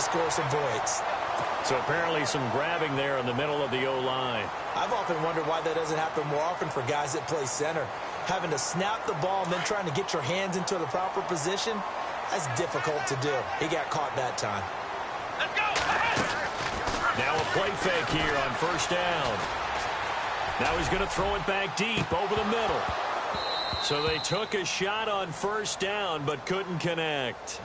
score some points. So apparently some grabbing there in the middle of the O-line. I've often wondered why that doesn't happen more often for guys that play center. Having to snap the ball and then trying to get your hands into the proper position, that's difficult to do. He got caught that time. Let's go! Now a play fake here on first down. Now he's going to throw it back deep over the middle. So they took a shot on first down but couldn't connect.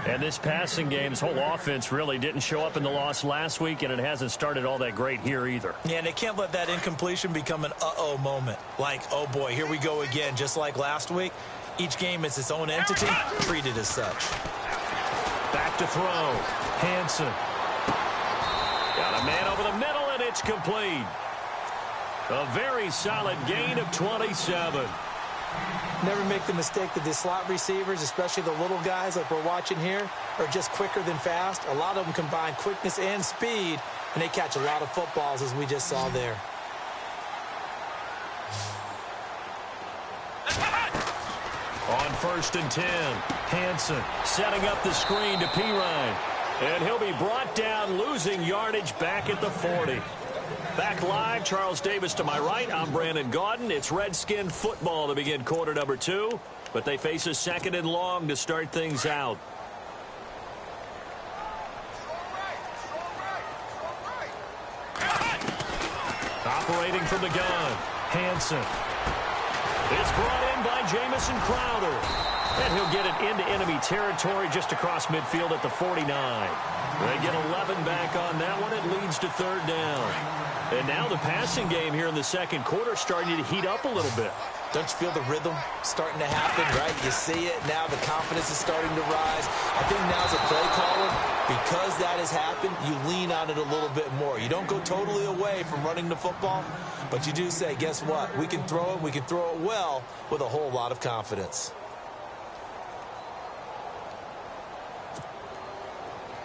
And this passing game, this whole offense really didn't show up in the loss last week, and it hasn't started all that great here either. Yeah, and they can't let that incompletion become an uh-oh moment. Like, oh boy, here we go again, just like last week. Each game is its own entity, treated as such. Back to throw. Hansen. Got a man over the middle, and it's complete. A very solid gain of 27. Never make the mistake that the slot receivers, especially the little guys like we're watching here, are just quicker than fast. A lot of them combine quickness and speed, and they catch a lot of footballs, as we just saw there. On 1st and 10, Hansen setting up the screen to Pirine. And he'll be brought down, losing yardage back at the 40. Back live, Charles Davis to my right. I'm Brandon Gaudin. It's Redskin football to begin quarter number 2, but they face a 2nd and long to start things out. Operating from the gun, Hansen. It's brought in by Jamison Crowder. And he'll get it into enemy territory just across midfield at the 49. They get 11 back on that one. It leads to 3rd down. And now the passing game here in the 2nd quarter starting to heat up a little bit. Don't you feel the rhythm starting to happen, right? You see it now. The confidence is starting to rise. I think now as a play caller, because that has happened, you lean on it a little bit more. You don't go totally away from running the football, but you do say, guess what? We can throw it. We can throw it well with a whole lot of confidence.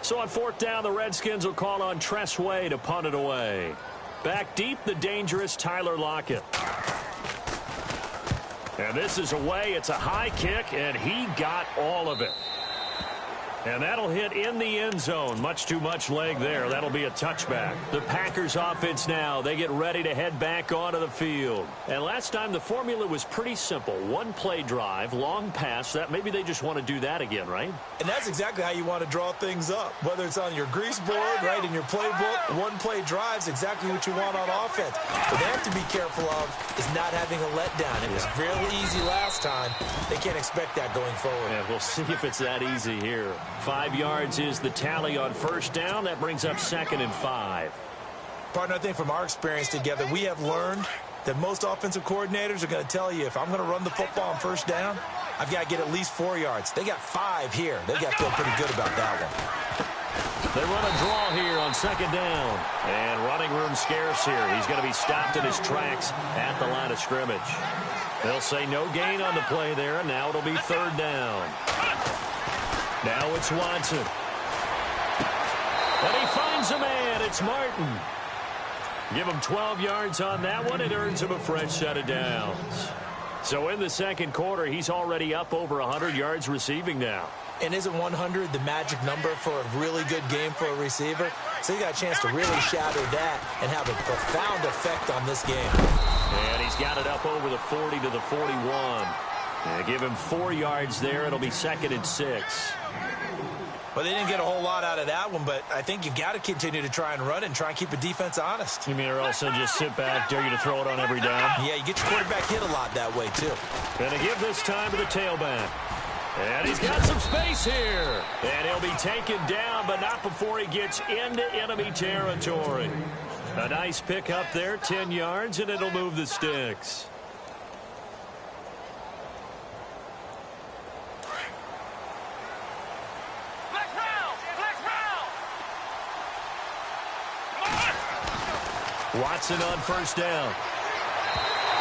So on 4th down, the Redskins will call on Tress Way to punt it away. Back deep, the dangerous Tyler Lockett. And this is away. It's a high kick, and he got all of it. And that'll hit in the end zone. Much too much leg there. That'll be a touchback. The Packers offense now. They get ready to head back onto the field. And last time the formula was pretty simple. One play drive, long pass. That maybe they just want to do that again, right? And that's exactly how you want to draw things up. Whether it's on your grease board, right, in your playbook, one play drive is exactly what you want on offense. What they have to be careful of is not having a letdown. It was real easy last time. They can't expect that going forward. Yeah, we'll see if it's that easy here. 5 yards is the tally on first down. That brings up 2nd and 5. Partner, I think from our experience together, we have learned that most offensive coordinators are going to tell you, if I'm going to run the football on first down, I've got to get at least 4 yards. They got 5 here. They got to feel pretty good about that one. They run a draw here on 2nd down. And running room scarce here. He's going to be stopped in his tracks at the line of scrimmage. They'll say no gain on the play there, and now it'll be 3rd down. Now it's Watson. And he finds a man. It's Martin. Give him 12 yards on that one. It earns him a fresh set of downs. So in the 2nd quarter, he's already up over 100 yards receiving now. And isn't 100 the magic number for a really good game for a receiver? So he got a chance to really shatter that and have a profound effect on this game. And he's got it up over the 40 to the 41. And give him 4 yards there. It'll be 2nd and 6. Well, they didn't get a whole lot out of that one, but I think you've got to continue to try and run and try and keep the defense honest. You mean, or else they'll just sit back, dare you to throw it on every down? Yeah, you get your quarterback hit a lot that way, too. Gonna give this time to the tailback. And he's got some space here. And he'll be taken down, but not before he gets into enemy territory. A nice pick up there, 10 yards, and it'll move the sticks. Watson on first down.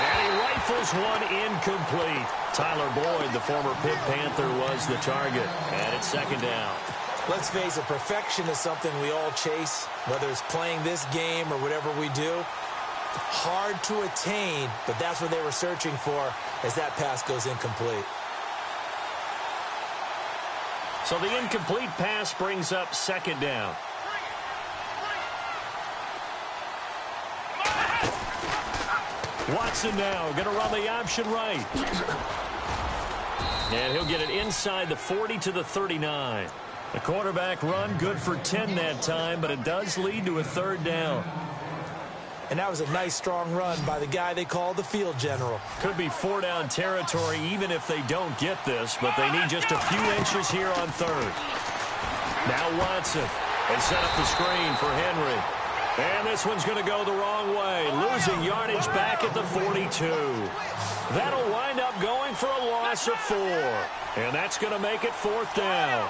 And he rifles one incomplete. Tyler Boyd, the former Pitt Panther, was the target. And it's 2nd down. Let's face it, perfection is something we all chase, whether it's playing this game or whatever we do. Hard to attain, but that's what they were searching for as that pass goes incomplete. So the incomplete pass brings up second down. Watson now going to run the option right. And he'll get it inside the 40 to the 39. The quarterback run good for 10 that time, but it does lead to a third down. And that was a nice, strong run by the guy they call the field general. Could be 4-down territory even if they don't get this, but they need just a few inches here on third. Now Watson. They set up the screen for Henry. And this one's going to go the wrong way, losing yardage back at the 42. That'll wind up going for a loss of 4. And that's going to make it fourth down.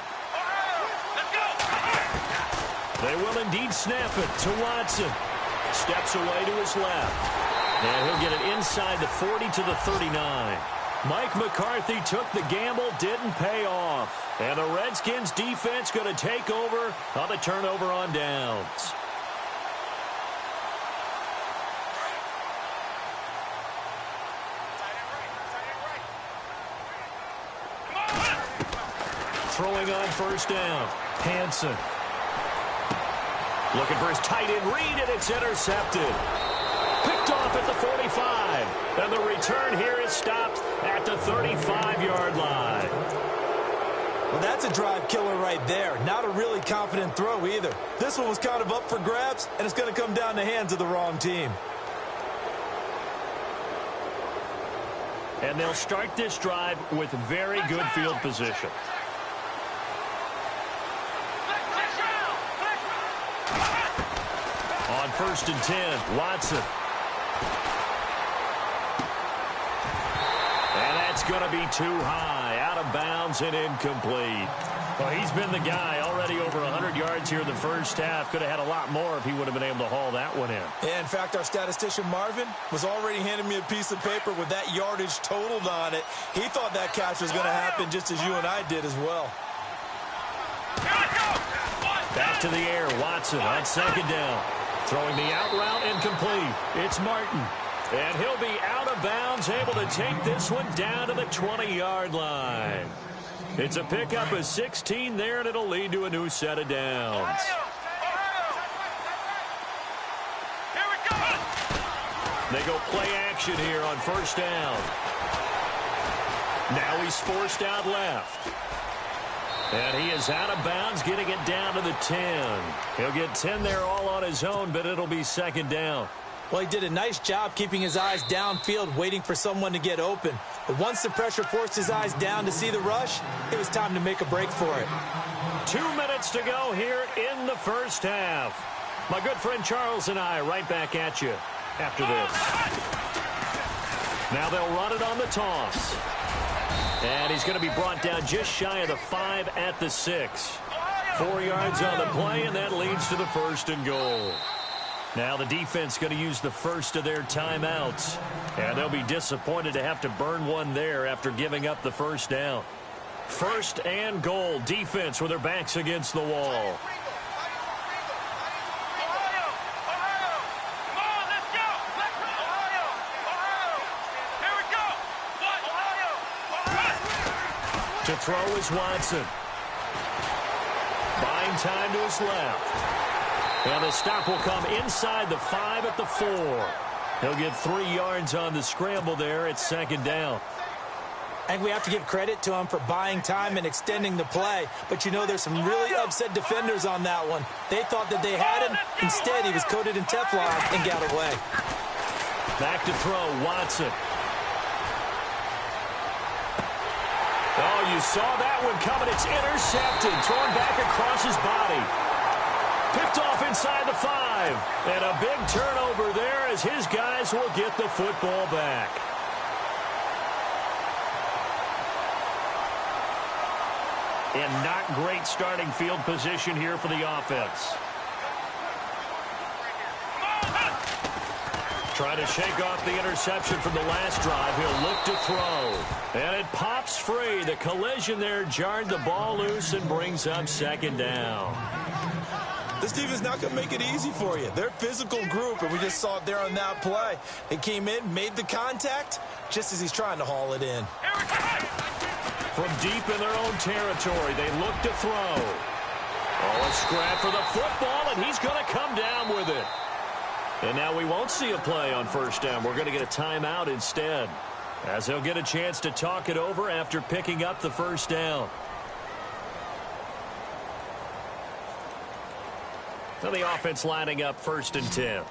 They will indeed snap it to Watson. Steps away to his left. And he'll get it inside the 40 to the 39. Mike McCarthy took the gamble, didn't pay off. And the Redskins defense going to take over on the turnover on downs. Throwing on first down. Hansen. Looking for his tight end read, and it's intercepted. Picked off at the 45. And the return here is stopped at the 35-yard line. Well, that's a drive killer right there. Not a really confident throw either. This one was kind of up for grabs, and it's going to come down the hands of the wrong team. And they'll start this drive with very good field position. On first and 10, Watson. And that's going to be too high, out of bounds and incomplete. Well, he's been the guy already over 100 yards here in the first half. Could have had a lot more if he would have been able to haul that one in. Yeah, in fact, our statistician Marvin was already handing me a piece of paper with that yardage totaled on it. He thought that catch was going to happen just as you and I did as well. Back to the air, Watson on second down. Throwing the out route incomplete. It's Martin. And he'll be out of bounds, able to take this one down to the 20-yard line. It's a pickup of 16 there, and it'll lead to a new set of downs. They go play action here on first down. Now he's forced out left. And he is out of bounds, getting it down to the 10. He'll get 10 there all on his own, but it'll be second down. Well, he did a nice job keeping his eyes downfield, waiting for someone to get open. But once the pressure forced his eyes down to see the rush, it was time to make a break for it. 2 minutes to go here in the first half. My good friend Charles and I right back at you after this. Now they'll run it on the toss. And he's going to be brought down just shy of the 5 at the 6. 4 yards on the play, and that leads to the first and goal. Now the defense going to use the first of their timeouts. And they'll be disappointed to have to burn one there after giving up the first down. First and goal. Defense with their backs against the wall. To throw is Watson. Buying time to his left. And the stop will come inside the 5 at the 4. He'll get 3 yards on the scramble there at second down. I think we have to give credit to him for buying time and extending the play. But, you know, there's some really upset defenders on that one. They thought that they had him. Instead, he was coated in Teflon and got away. Back to throw, Watson. Oh, you saw that one coming. It's intercepted. Thrown back across his body. Picked off inside the 5. And a big turnover there as his guys will get the football back. And not great starting field position here for the offense. Trying to shake off the interception from the last drive. He'll look to throw. And it pops free. The collision there jarred the ball loose and brings up second down. This team is not going to make it easy for you. They're a physical group, and we just saw it there on that play. They came in, made the contact, just as he's trying to haul it in. From deep in their own territory, they look to throw. Oh, a scrap for the football, and he's going to come down with it. And now we won't see a play on first down. We're going to get a timeout instead, as he'll get a chance to talk it over after picking up the first down. So the offense lining up 1st and 10.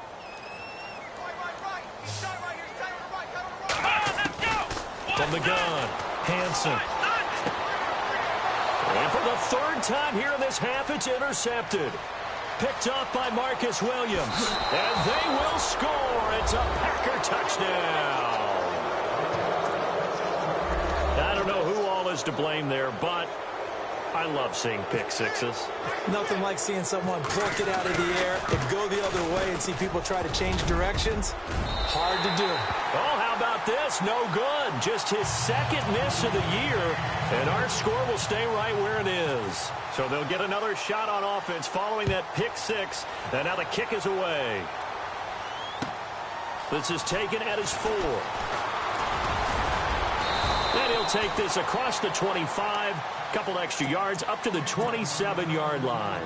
From the gun, Hansen. And for the 3rd time here in this half, it's intercepted. Picked off by Marcus Williams. And they will score. It's a Packer touchdown. I don't know who all is to blame there, but I love seeing pick sixes. Nothing like seeing someone pluck it out of the air and go the other way and see people try to change directions. Hard to do. Oh, how about this? No good. Just his 2nd miss of the year, and our score will stay right where it is. So they'll get another shot on offense following that pick 6, and now the kick is away. This is taken at his 4. And he'll take this across the 25, couple extra yards up to the 27-yard line.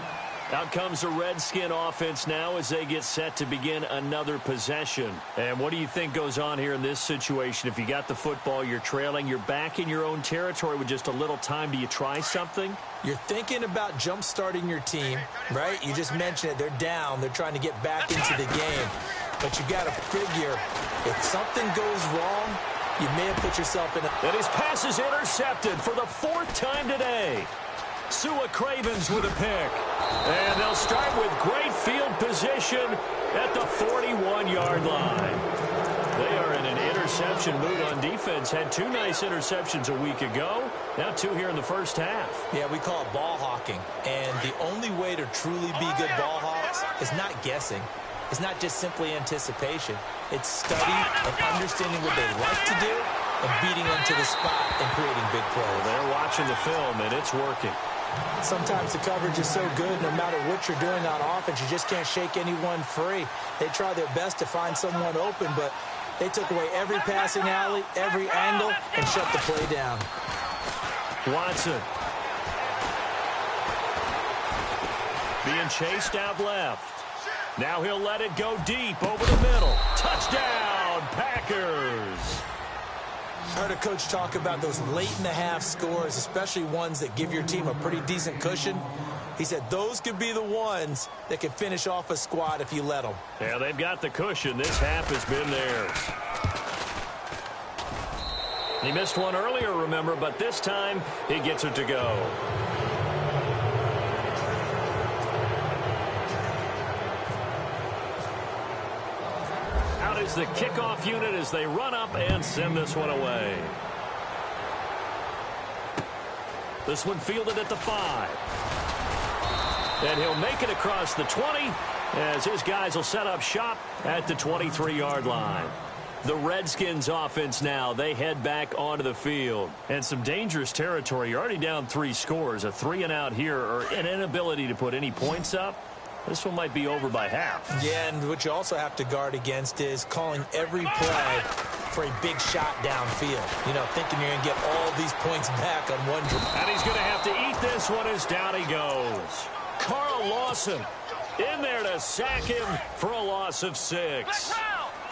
Out comes the Redskin offense now as they get set to begin another possession. And what do you think goes on here in this situation? If you got the football, you're trailing, you're back in your own territory with just a little time. Do you try something? You're thinking about jump-starting your team, right? You just mentioned it. They're down. They're trying to get back into the game. But you got to figure, if something goes wrong, you may have put yourself in a... And his pass is intercepted for the 4th time today. Sua Cravens with a pick. And they'll start with great field position at the 41-yard line. They are in an interception mood on defense. Had 2 nice interceptions a week ago. Now 2 here in the first half. Yeah, we call it ball hawking. And the only way to truly be good ball hawks is not guessing. It's not just simply anticipation. It's study and understanding what they like to do and beating them to the spot and creating big plays. They're watching the film, and it's working. Sometimes the coverage is so good, no matter what you're doing on offense, you just can't shake anyone free. They try their best to find someone open, but they took away every passing alley, every angle, and shut the play down. Watson. Being chased out left. Now he'll let it go deep over the middle. Touchdown, Packers. I heard a coach talk about those late-in-the-half scores, especially ones that give your team a pretty decent cushion. He said those could be the ones that can finish off a squad if you let them. Yeah, they've got the cushion. This half has been theirs. He missed one earlier, remember, but this time he gets it to go. Out is the kickoff unit as they run up and send this one away. This one fielded at the 5. And he'll make it across the 20 as his guys will set up shop at the 23-yard line. The Redskins offense now, they head back onto the field. And some dangerous territory. You're already down 3 scores. A 3-and-out here or an inability to put any points up. This one might be over by half. Yeah, and what you also have to guard against is calling every play for a big shot downfield. You know, thinking you're going to get all these points back on one drive. And he's going to have to eat this one as down he goes. Carl Lawson in there to sack him for a loss of 6.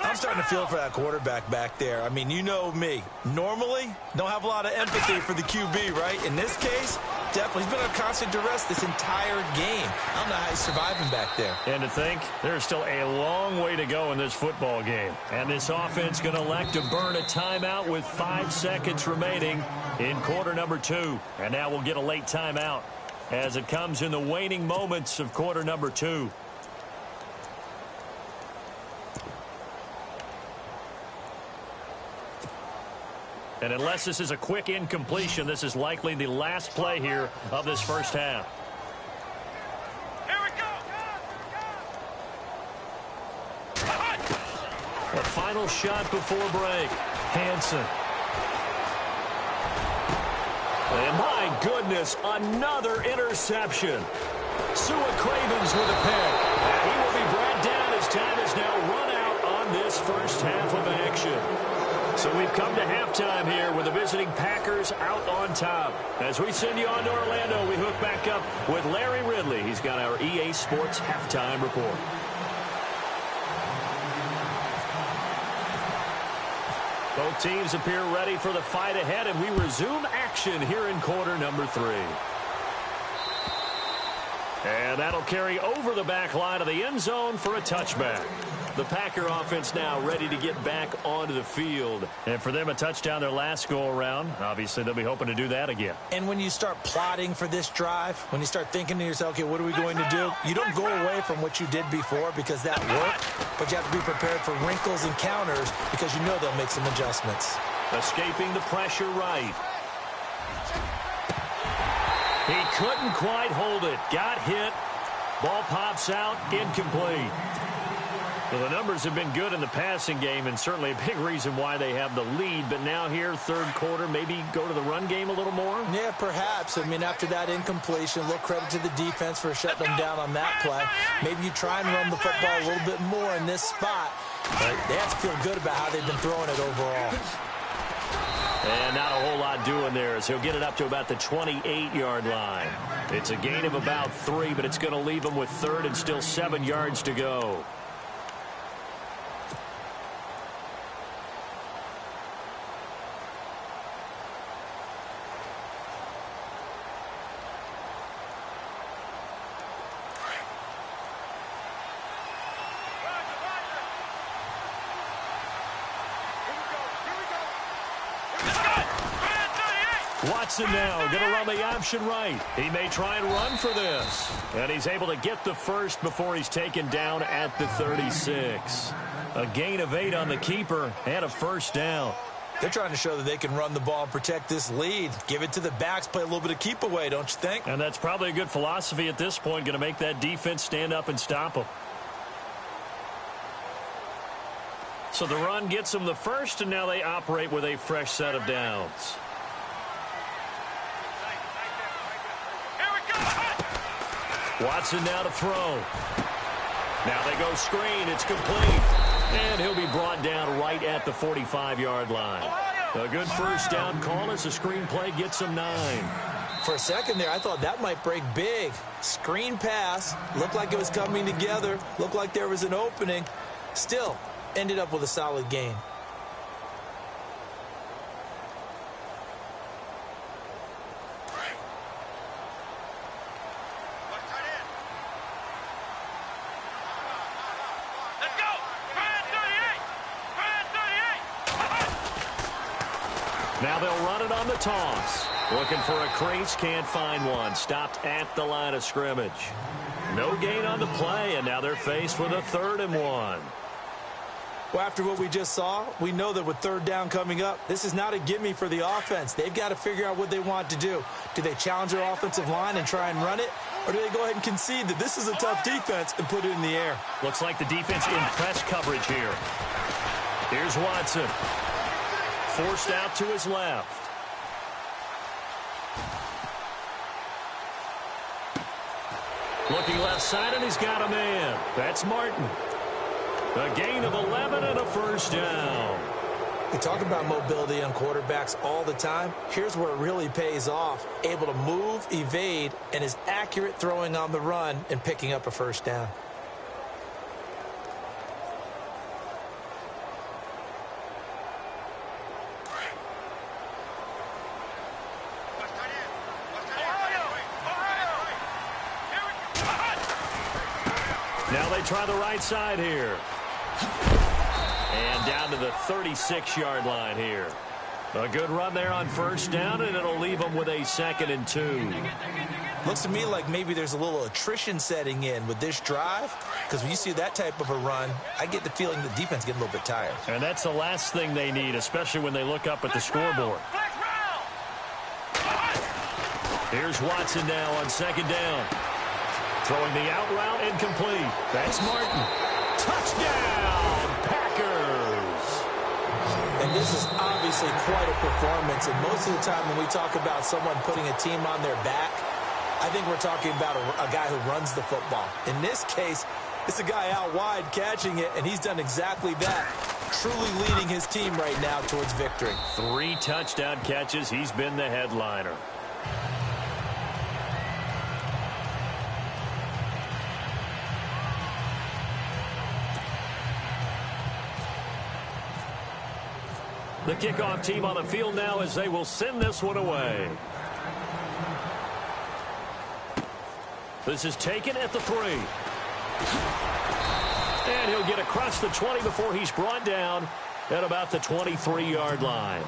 I'm starting to feel for that quarterback back there. I mean, you know me. Normally, don't have a lot of empathy for the QB, right? In this case, definitely. He's been under constant duress this entire game. I don't know how he's surviving back there. And to think, there's still a long way to go in this football game. And this offense going to elect to burn a timeout with 5 seconds remaining in quarter number 2. And now we'll get a late timeout as it comes in the waning moments of quarter number 2. And unless this is a quick incompletion, this is likely the last play here of this first half. Here we go. A final shot before break. Hansen. And my goodness, another interception. Sua Cravens with a pick. And he will be brought down as time is now run out on this first half of action. So we've we've come to halftime here with the visiting Packers out on top. As we send you on to Orlando, we hook back up with Larry Ridley. He's got our EA Sports halftime report. Both teams appear ready for the fight ahead, and we resume action here in quarter number 3. And that'll carry over the back line of the end zone for a touchback. The Packer offense now ready to get back onto the field. And for them, a touchdown their last go-around. Obviously, they'll be hoping to do that again. And when you start plotting for this drive, when you start thinking to yourself, okay, what are we going to do? You don't go away from what you did before because that worked, but you have to be prepared for wrinkles and counters because you know they'll make some adjustments. Escaping the pressure right. He couldn't quite hold it. Got hit. Ball pops out. Incomplete. Well, the numbers have been good in the passing game and certainly a big reason why they have the lead. But now here, third quarter, maybe go to the run game a little more? Yeah, perhaps. I mean, after that incompletion, a little credit to the defense for shutting them down on that play. Maybe you try and run the football a little bit more in this spot. But they have to feel good about how they've been throwing it overall. And not a whole lot doing there as he'll get it up to about the 28-yard line. It's a gain of about 3, but it's going to leave him with third and still 7 yards to go. Watson now going to run the option right. He may try and run for this. And he's able to get the first before he's taken down at the 36. A gain of 8 on the keeper and a first down. They're trying to show that they can run the ball and protect this lead. Give it to the backs, play a little bit of keep away, don't you think? And that's probably a good philosophy at this point, going to make that defense stand up and stop them. So the run gets them the first, and now they operate with a fresh set of downs. Watson now to throw. Now they go screen. It's complete. And he'll be brought down right at the 45-yard line. A good first down call as the screen play gets him 9. For a second there, I thought that might break big. Screen pass. Looked like it was coming together. Looked like there was an opening. Still, ended up with a solid gain. Now they'll run it on the toss. Looking for a crease, can't find one. Stopped at the line of scrimmage. No gain on the play, and now they're faced with a 3rd and 1. Well, after what we just saw, we know that with third down coming up, this is not a gimme for the offense. They've got to figure out what they want to do. Do they challenge their offensive line and try and run it? Or do they go ahead and concede that this is a tough defense and put it in the air? Looks like the defense in press coverage here. Here's Watson. Forced out to his left. Looking left side, and he's got a man. That's Martin. A gain of 11 and a first down. We talk about mobility on quarterbacks all the time. Here's where it really pays off. Able to move, evade, and is accurate throwing on the run and picking up a first down. Now they try the right side here. And down to the 36-yard line here. A good run there on first down, and it'll leave them with a 2nd and 2. Looks to me like maybe there's a little attrition setting in with this drive, because when you see that type of a run, I get the feeling the defense getting a little bit tired. And that's the last thing they need, especially when they look up at the scoreboard. Here's Watson now on 2nd down. Throwing the out route, incomplete. That's Martin. Touchdown, Packers! And this is obviously quite a performance. And most of the time when we talk about someone putting a team on their back, I think we're talking about a guy who runs the football. In this case, It's a guy out wide catching it, and he's done exactly that. Truly leading his team right now towards victory. 3 touchdown catches. He's been the headliner. The kickoff team on the field now as they will send this one away. This is taken at the 3. And he'll get across the 20 before he's brought down at about the 23-yard line.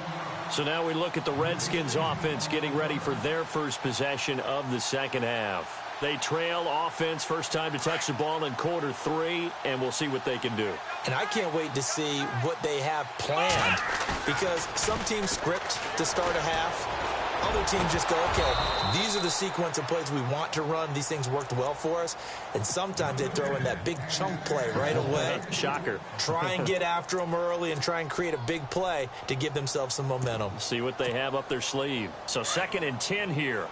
So now we look at the Redskins offense getting ready for their first possession of the second half. They trail offense, first time to touch the ball in quarter 3, and we'll see what they can do. And I can't wait to see what they have planned, because some teams script to start a half. Other teams just go, okay, these are the sequence of plays we want to run. These things worked well for us. And sometimes they throw in that big chunk play right away. Shocker. Try and get after them early and try and create a big play to give themselves some momentum. See what they have up their sleeve. So 2nd and 10 here.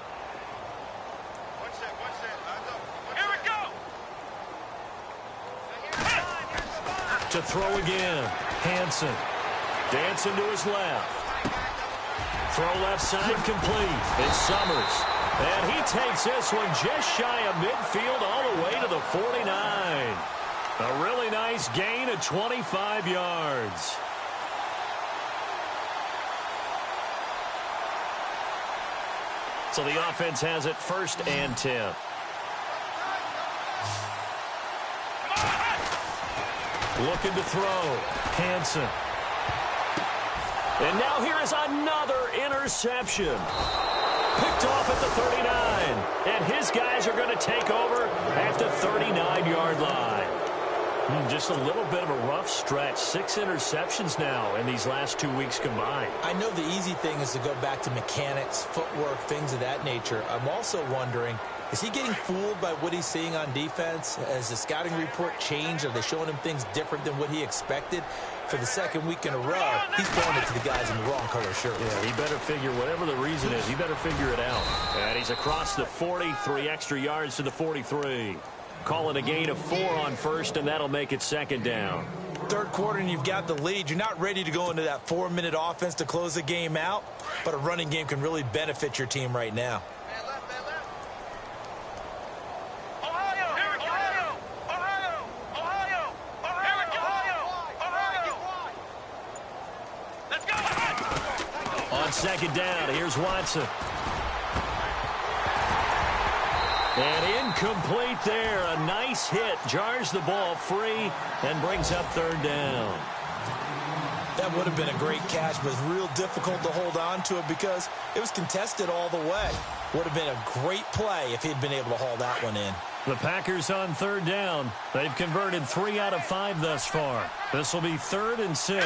Here we go. To throw again. Hansen. Dancing to his left. Throw left side complete. It's Summers. And he takes this one just shy of midfield all the way to the 49. A really nice gain of 25 yards. So the offense has it 1st and 10. Looking to throw. Hansen. And now here is another interception. Picked off at the 39. And his guys are going to take over at the 39-yard line. Just a little bit of a rough stretch. 6 interceptions now in these last 2 weeks combined. I know the easy thing is to go back to mechanics, footwork, things of that nature. I'm also wondering, is he getting fooled by what he's seeing on defense? Has the scouting report changed? Are they showing him things different than what he expected? For the 2nd week in a row, he's throwing it to the guys in the wrong color shirt. Yeah, he better figure, whatever the reason is, he better figure it out. And he's across the 40, 3 extra yards to the 43. Calling a gain of 4 on 1st, and that'll make it 2nd down. 3rd quarter, and you've got the lead. You're not ready to go into that 4-minute offense to close the game out, but a running game can really benefit your team right now. On 2nd down, here's Watson. And incomplete there. A nice hit. Jars the ball free and brings up 3rd down. That would have been a great catch, but it's real difficult to hold on to it because it was contested all the way. Would have been a great play if he'd been able to haul that one in. The Packers on 3rd down. They've converted 3 out of 5 thus far. This will be 3rd and 6.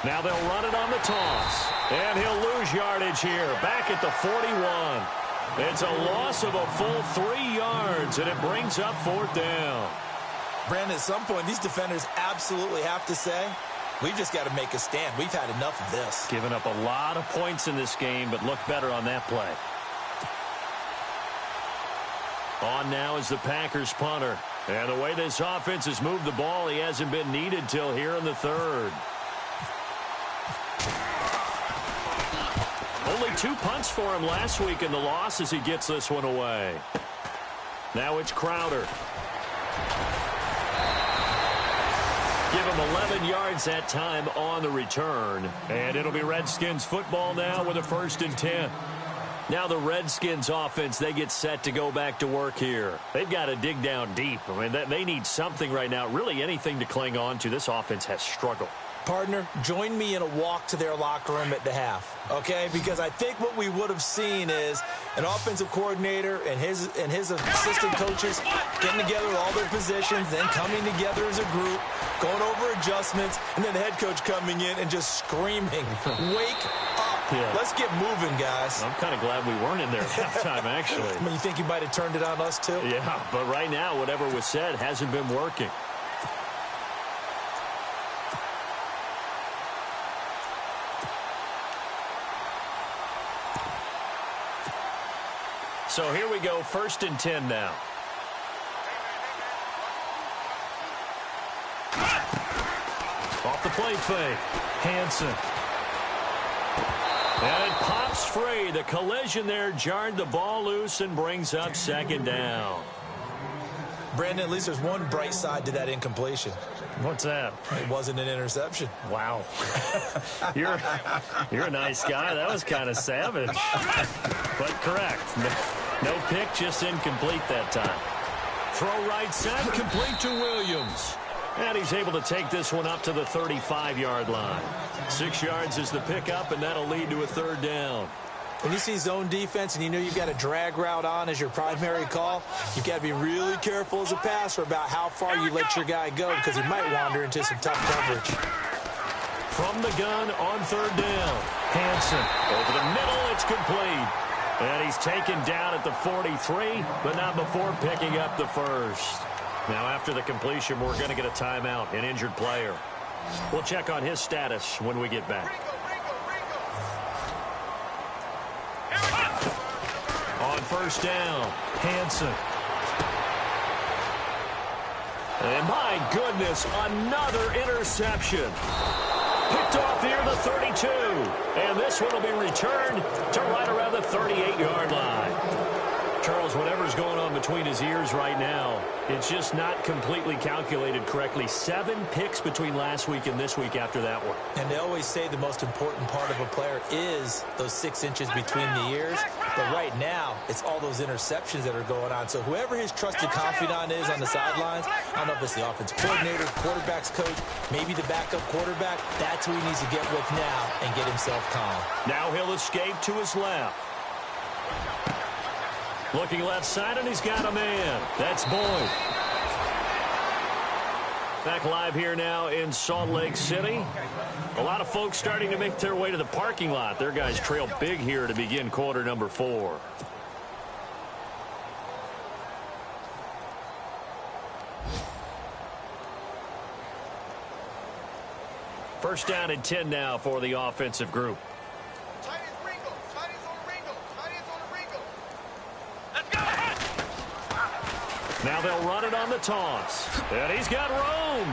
Now they'll run it on the toss. And he'll lose yardage here. Back at the 41. It's a loss of a full 3 yards, and it brings up 4th down. Brandon, at some point, these defenders absolutely have to say, we've just got to make a stand. We've had enough of this. Given up a lot of points in this game, but look better on that play. On now is the Packers punter. And the way this offense has moved the ball, he hasn't been needed till here in the 3rd. Only 2 punts for him last week in the loss as he gets this one away. Now it's Crowder. Give him 11 yards that time on the return. And it'll be Redskins football now with a 1st and 10. Now the Redskins offense, they get set to go back to work here. They've got to dig down deep. I mean, they need something right now, really anything to cling on to. This offense has struggled. Partner, join me in a walk to their locker room at the half, okay? Because I think what we would have seen is an offensive coordinator and his assistant coaches getting together with all their positions, then coming together as a group, going over adjustments, and then the head coach coming in and just screaming, wake up. Yeah. Let's get moving, guys. I'm kind of glad we weren't in there at halftime, actually. I mean, you think he might have turned it on us, too? Yeah, but right now, whatever was said hasn't been working. So here we go, 1st and 10 now. Off the play fake. Hansen. And it pops free. The collision there jarred the ball loose and brings up second down. Brandon, at least there's one bright side to that incompletion. What's that? It wasn't an interception. Wow. You're a nice guy. That was kind of savage. But correct. No pick, just incomplete that time. Throw right side, complete to Williams. And he's able to take this one up to the 35-yard line. 6 yards is the pickup, and that'll lead to a third down. When you see zone defense and you know you've got a drag route on as your primary call, you've got to be really careful as a passer about how far you let your guy go because he might wander into some tough coverage. From the gun on third down. Hansen over the middle. It's complete. And he's taken down at the 43, but not before picking up the first. Now, after the completion, we're going to get a timeout, an injured player. We'll check on his status when we get back. On first down, Hansen. And my goodness, another interception. Picked off near the 32. And this one will be returned to right around the 38-yard line. Charles, whatever's going on between his ears right now, it's just not completely calculated correctly. 7 picks between last week and this week after that one. And they always say the most important part of a player is those 6 inches between the ears. But right now, it's all those interceptions that are going on. So whoever his trusted confidant is on the sidelines, I don't know if it's the offensive coordinator, quarterback's coach, maybe the backup quarterback, that's who he needs to get with now and get himself calm. Now he'll escape to his left. Looking left side, and he's got a man. That's Boyd. Back live here now in Salt Lake City. A lot of folks starting to make their way to the parking lot. Their guys trail big here to begin quarter number 4. First down and 10 now for the offensive group. Now they'll run it on the toss. And he's got room.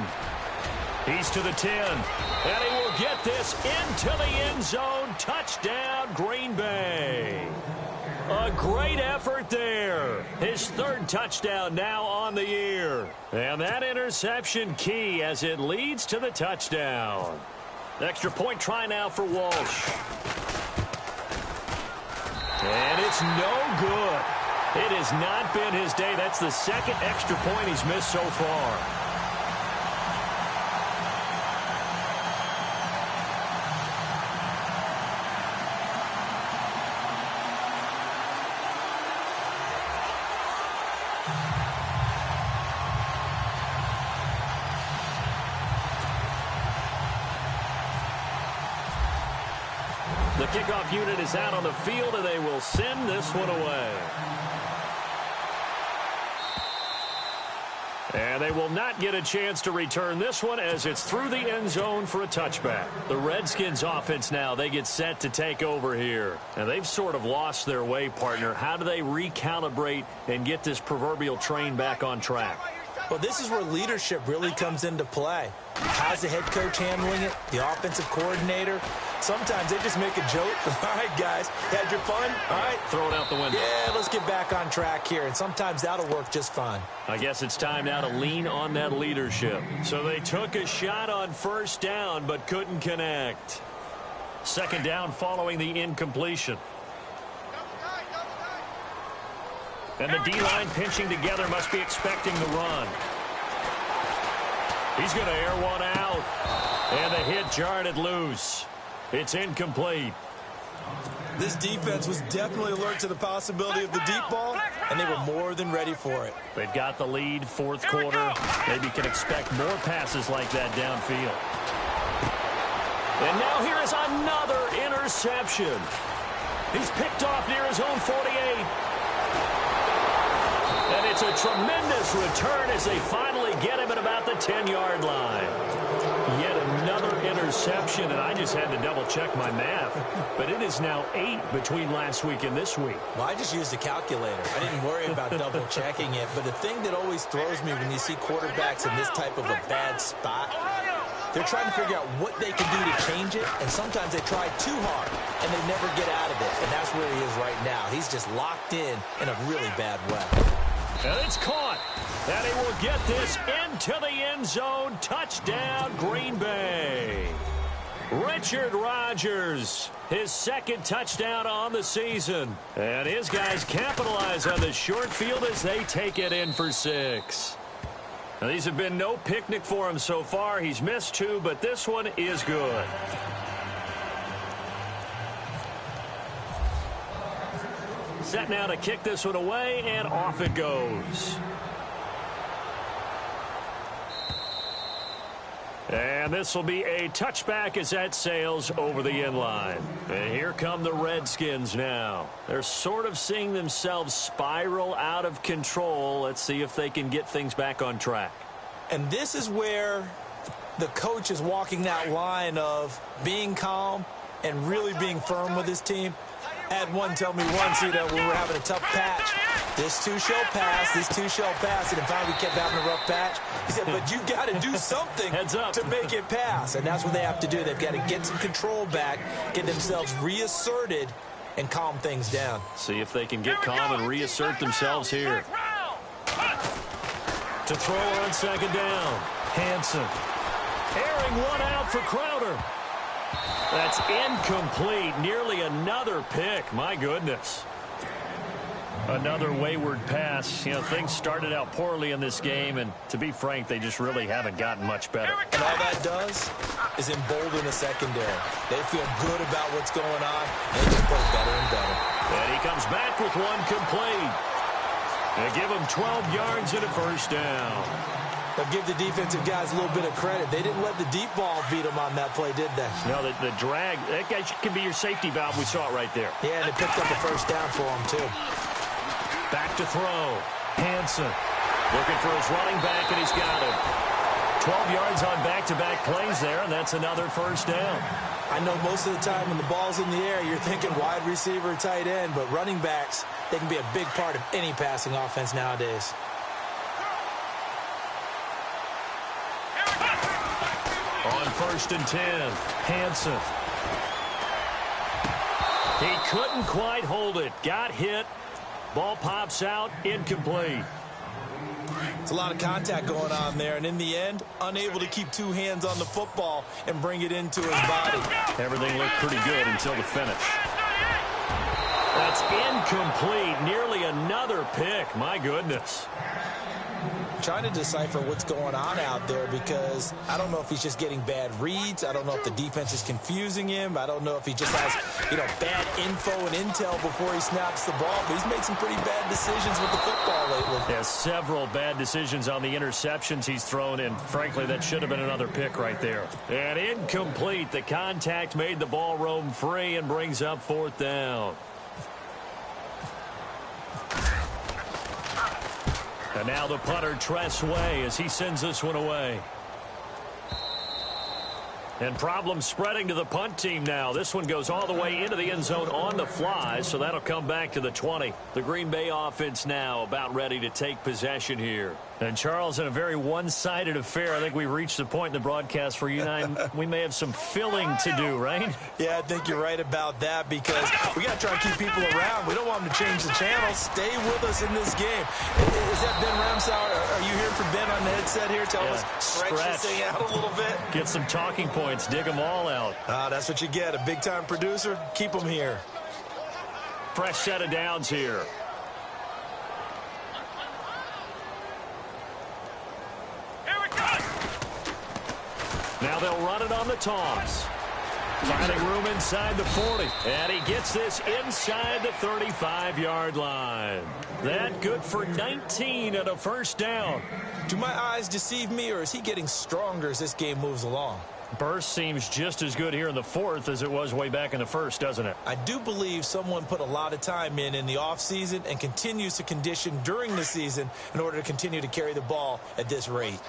He's to the 10. And he will get this into the end zone. Touchdown, Green Bay. A great effort there. His 3rd touchdown now on the year. And that interception key as it leads to the touchdown. Extra point try now for Walsh. And it's no good. It has not been his day. That's the 2nd extra point he's missed so far. The kickoff unit is out on the field, and they will send this one away. And they will not get a chance to return this one as it's through the end zone for a touchback. The Redskins offense now, they get set to take over here. And they've sort of lost their way, partner. How do they recalibrate and get this proverbial train back on track? Well, this is where leadership really comes into play. How's the head coach handling it? The offensive coordinator? Sometimes they just make a joke. All right, guys, had your fun? All right. Throw it out the window. Yeah, let's get back on track here. And sometimes that'll work just fine. I guess it's time now to lean on that leadership. So they took a shot on first down but couldn't connect. 2nd down following the incompletion. And the D-line pinching together must be expecting the run. He's going to air one out. And the hit jarred it loose. It's incomplete. This defense was definitely alert to the possibility of the deep ball, and they were more than ready for it. They've got the lead, 4th quarter. Maybe can expect more passes like that downfield. And now here is another interception. He's picked off near his own 48. And it's a tremendous return as they finally get him at about the 10-yard line. Yet another interception, and I just had to double-check my math. But it is now 8 between last week and this week. Well, I just used a calculator. I didn't worry about double-checking it. But the thing that always throws me when you see quarterbacks in this type of a bad spot, They're trying to figure out what they can do to change it, and sometimes they try too hard, and they never get out of it. And that's where he is right now. He's just locked in a really bad way. And it's caught. And he will get this into the end zone. Touchdown, Green Bay. Richard Rodgers, his second touchdown on the season. And his guys capitalize on the short field as they take it in for 6. Now, these have been no picnic for him so far. He's missed 2, but this one is good. Set now to kick this one away, and off it goes. And this will be a touchback as that sails over the end line. And here come the Redskins now. They're sort of seeing themselves spiral out of control. Let's see if they can get things back on track. And this is where the coach is walking that line of being calm and really being firm with his team. I had one tell me once, we were having a tough patch. This too shall pass, this too shall pass. And in fact, we kept having a rough patch. He said, but you got to do something to make it pass. And that's what they have to do. They've got to get some control back, get themselves reasserted, and calm things down. See if they can get calm and reassert themselves here. To throw on second down. Hansen. Airing one out for Crowder. That's incomplete. Nearly another pick. My goodness. Another wayward pass. Things started out poorly in this game, and to be frank, they just really haven't gotten much better. And all that does is embolden the secondary. They feel good about what's going on, and they just play better and better. And he comes back with one complete. They give him 12 yards and a first down. They'll give the defensive guys a little bit of credit. They didn't let the deep ball beat them on that play, did they? No, the drag, that guy can be your safety valve. We saw it right there. Yeah, and they picked up a first down for him, too. Back to throw. Hansen looking for his running back, and he's got him. 12 yards on back-to-back plays there, and that's another first down. I know most of the time when the ball's in the air, you're thinking wide receiver, tight end, but running backs, they can be a big part of any passing offense nowadays. On 1st and 10, Hansen. He couldn't quite hold it. Got hit. Ball pops out. Incomplete. It's a lot of contact going on there, and in the end, unable to keep 2 hands on the football and bring it into his body. Everything looked pretty good until the finish. That's incomplete. Nearly another pick. My goodness. Trying to decipher what's going on out there because I don't know if he's just getting bad reads. I don't know if the defense is confusing him. I don't know if he just has, bad info and intel before he snaps the ball. But he's made some pretty bad decisions with the football lately. Yeah, several bad decisions on the interceptions he's thrown, and frankly, that should have been another pick right there. And incomplete. The contact made the ball roam free and brings up 4th down. And now the punter, Tress Way, as he sends this one away. And problems spreading to the punt team now. This one goes all the way into the end zone on the fly, so that'll come back to the 20. The Green Bay offense now about ready to take possession here. And, Charles, in a very one-sided affair, I think we've reached the point in the broadcast where you and I, we may have some filling to do, right? Yeah, I think you're right about that because we got to try and keep people around. We don't want them to change the channel. Stay with us in this game. Is that Ben Ramsau? Are you hearing from Ben on the headset here? Tell us, stretch this thing out a little bit. Get some talking points. Dig them all out. That's what you get. A big-time producer. Keep them here. Fresh set of downs here. Now they'll run it on the toss. Finding room inside the 40. And he gets this inside the 35-yard line. That good for 19 and a first down. Do my eyes deceive me, or is he getting stronger as this game moves along? Burst seems just as good here in the 4th as it was way back in the 1st, doesn't it? I do believe someone put a lot of time in the offseason and continues to condition during the season in order to continue to carry the ball at this rate.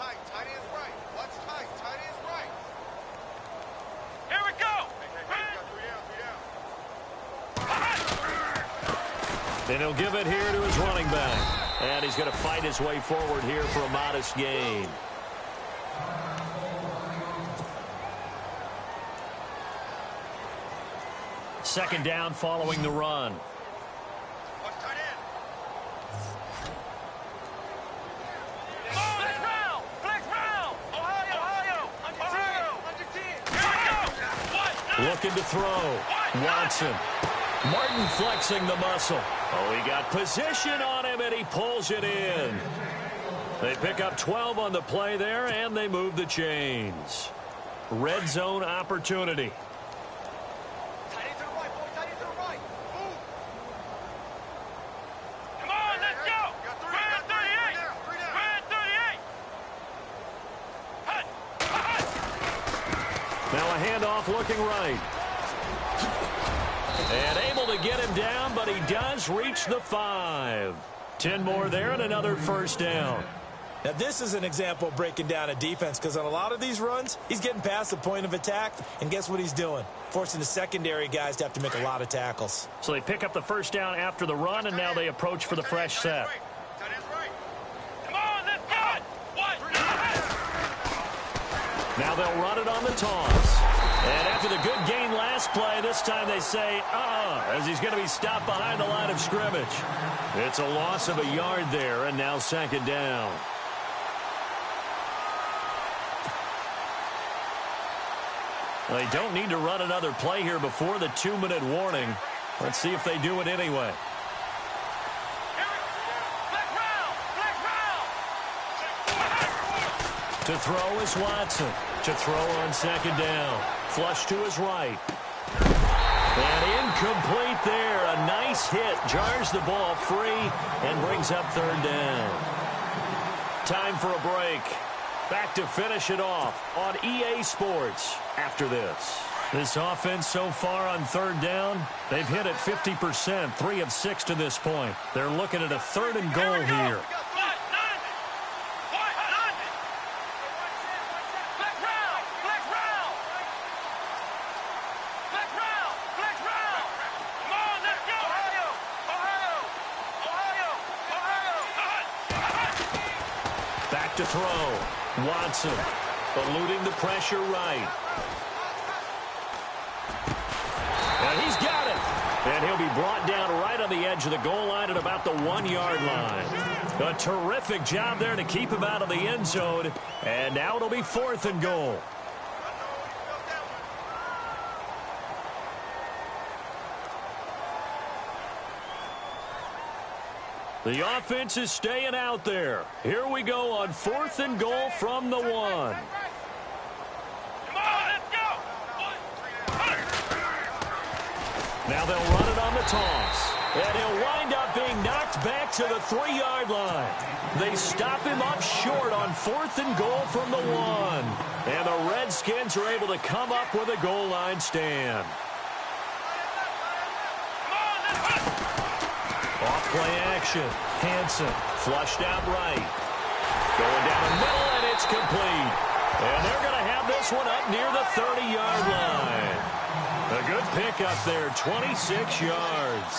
And he'll give it here to his running back. And he's going to fight his way forward here for a modest gain. Second down following the run. Looking to throw. Watson. Martin flexing the muscle. Oh, he got position on him, and he pulls it in. They pick up 12 on the play there, and they move the chains. Red zone opportunity. Come on, let's go! We're at 38! We're at 38! Now a handoff looking right. And able to get him down, but he does reach the 5. 10 more there and another first down. Now, this is an example of breaking down a defense because on a lot of these runs, he's getting past the point of attack, and guess what he's doing? Forcing the secondary guys to have to make a lot of tackles. So they pick up the first down after the run, and now they approach for the fresh set. Come on, let's go! Now they'll run it on the toss. And after the good gain last play, this time they say, as he's going to be stopped behind the line of scrimmage. It's a loss of a yard there, and now second down. They don't need to run another play here before the 2-minute warning. Let's see if they do it anyway. To throw is Watson. To throw on second down. Flush to his right. And incomplete there. A nice hit. Jars the ball free and brings up third down. Time for a break. Back to finish it off on EA Sports after this. This offense so far on third down, they've hit it 50%, 3 of 6 to this point. They're looking at a 3rd and goal here. Back to throw. Watson eluding the pressure right. And he's got it. And he'll be brought down right on the edge of the goal line at about the 1-yard line. A terrific job there to keep him out of the end zone. And now it'll be 4th and goal. The offense is staying out there. Here we go on 4th and goal from the 1. Come on, let's go! Now they'll run it on the toss. And he'll wind up being knocked back to the 3-yard line. They stop him up short on 4th and goal from the 1. And the Redskins are able to come up with a goal line stand. Off-play action. Hansen flushed out right. Going down the middle, and it's complete. And they're going to have this one up near the 30-yard line. A good pickup there, 26 yards.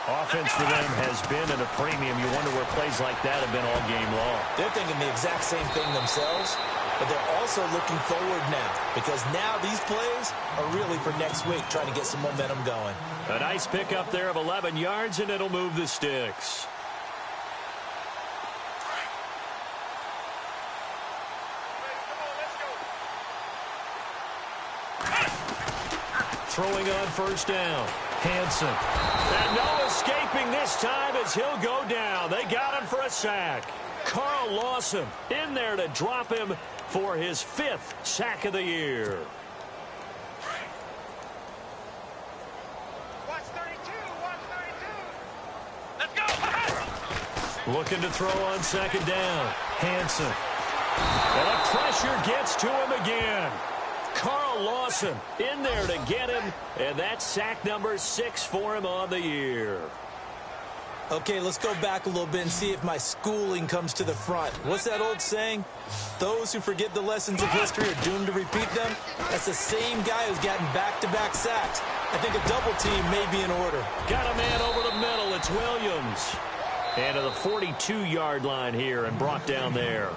Offense for them has been at a premium. You wonder where plays like that have been all game long. They're thinking the exact same thing themselves, but they're also looking forward now because now these plays are really for next week, trying to get some momentum going. A nice pickup there of 11 yards, and it'll move the sticks. Throwing on first down. Hansen. And no escaping this time as he'll go down. They got him for a sack. Carl Lawson in there to drop him for his 5th sack of the year. Watch 32, watch 32. Let's go! Looking to throw on second down. Hansen. And the pressure gets to him again. Carl Lawson in there to get him, and that's sack number 6 for him on the year. Okay, let's go back a little bit and see if my schooling comes to the front. What's that old saying? Those who forget the lessons of history are doomed to repeat them. That's the same guy who's gotten back-to-back sacks. I think a double team may be in order. Got a man over the middle. It's Williams. And to the 42-yard line here and brought down there.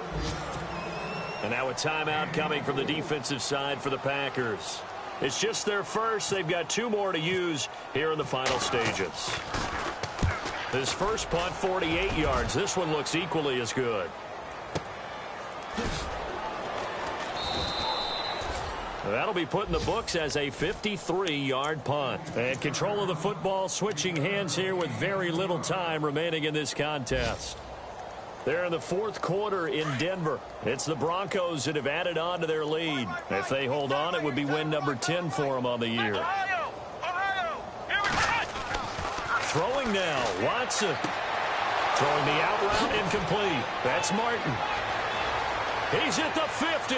And now a timeout coming from the defensive side for the Packers. It's just their first. They've got 2 more to use here in the final stages. His first punt, 48 yards. This one looks equally as good. That'll be put in the books as a 53-yard punt. And control of the football switching hands here with very little time remaining in this contest. They're in the 4th quarter in Denver. It's the Broncos that have added on to their lead. If they hold on, it would be win number 10 for them on the year. Throwing now, Watson. Throwing the out route incomplete. That's Martin. He's at the 50.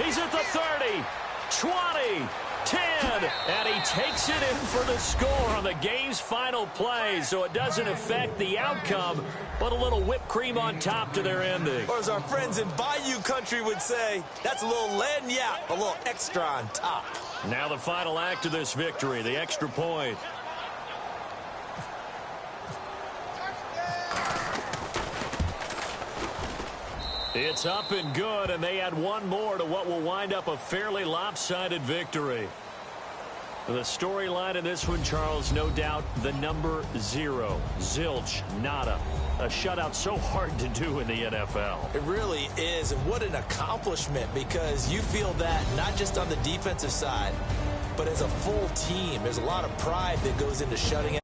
He's at the 30, 20, 10, and he takes it in for the score on the game's final play, so it doesn't affect the outcome, but a little whipped cream on top to their ending. Or as our friends in Bayou Country would say, that's a little lagniappe, a little extra on top. Now the final act of this victory, the extra point. It's up and good, and they add 1 more to what will wind up a fairly lopsided victory. The storyline in this one, Charles, no doubt the number 0. Zilch, nada. A shutout so hard to do in the NFL. It really is, and what an accomplishment, because you feel that not just on the defensive side, but as a full team. There's a lot of pride that goes into shutting